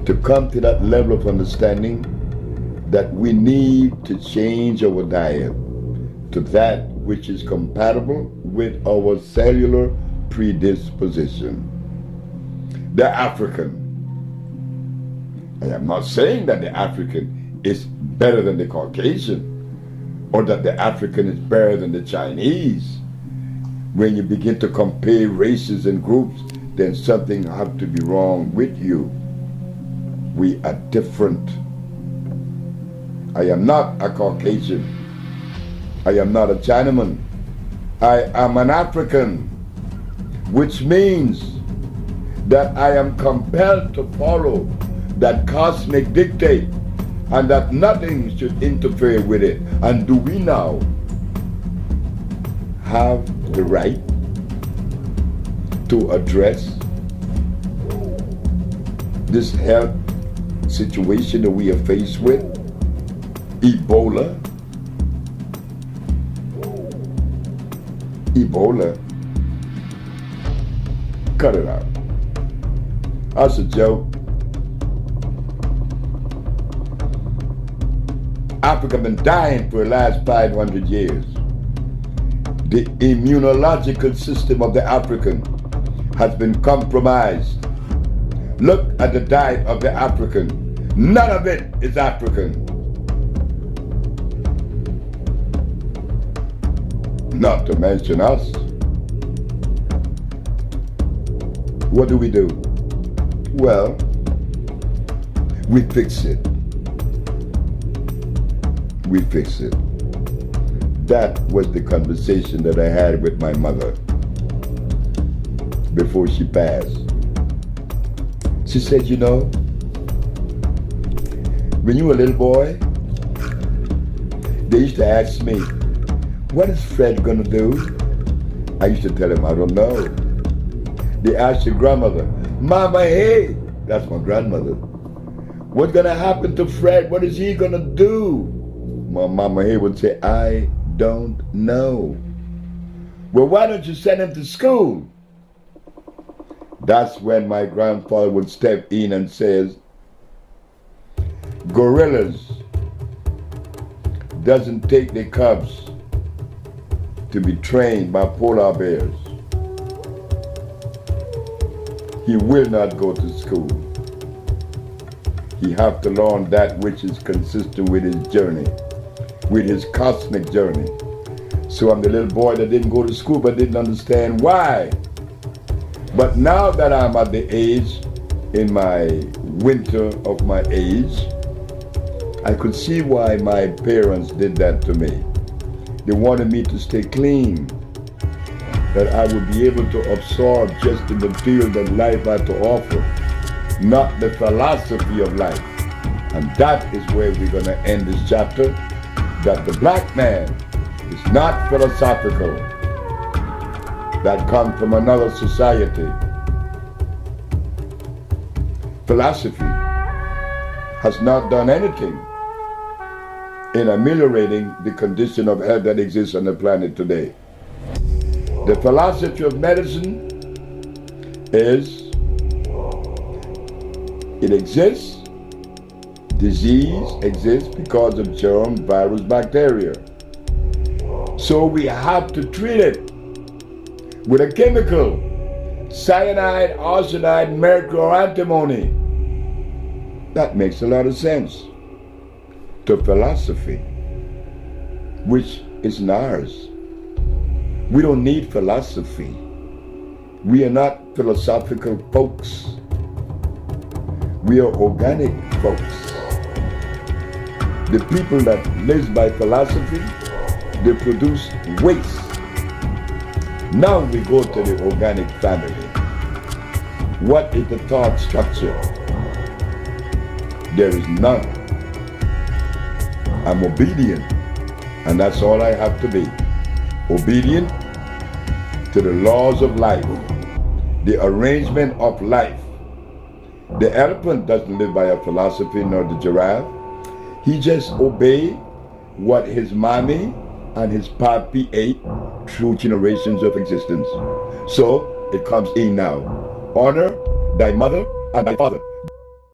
to come to that level of understanding that we need to change our diet to that which is compatible with our cellular predisposition. The African. I am not saying that the African is better than the Caucasian or that the African is better than the Chinese. When you begin to compare races and groups, then something has to be wrong with you. We are different. I am not a Caucasian. I am not a Chinaman. I am an African, which means that I am compelled to follow that cosmic dictate and that nothing should interfere with it. And do we now have the right to address this health situation that we are faced with? Ebola. Cut it out. That's a joke. Africa been dying for the last 500 years. The immunological system of the African has been compromised. Look at the diet of the African. None of it is African. Not to mention us. What do? Well, we fix it. We fix it. That was the conversation that I had with my mother before she passed. She said, you know, when you were a little boy, they used to ask me, what is Fred gonna do? I used to tell him, I don't know. They asked your grandmother, Mama, hey, that's my grandmother. What's gonna happen to Fred? What is he gonna do? My Mama Hay would say, I don't know. Well, why don't you send him to school? That's when my grandfather would step in and says, gorillas doesn't take their cubs to be trained by polar bears. He will not go to school. He have to learn that which is consistent with his journey, with his cosmic journey. So I'm the little boy that didn't go to school but didn't understand why. But now that I'm at the age, in my winter of my age, I could see why my parents did that to me. They wanted me to stay clean, that I would be able to absorb just the material that life had to offer, not the philosophy of life. And that is where we're going to end this chapter, that the black man is not philosophical, that comes from another society. Philosophy has not done anything in ameliorating the condition of health that exists on the planet today. The philosophy of medicine is, it exists, disease exists because of germ, virus, bacteria. So we have to treat it with a chemical, cyanide, arsenide, mercury, or antimony. That makes a lot of sense to philosophy, which is ours. We don't need philosophy. We are not philosophical folks. We are organic folks. The people that live by philosophy, they produce waste. Now we go to the organic family. What is the thought structure? There is none. I'm obedient, and that's all I have to be. Obedient to the laws of life, the arrangement of life. The elephant doesn't live by a philosophy, nor the giraffe. He just obeys what his mommy and his papi ate through generations of existence. So it comes in now. Honor thy mother and thy father.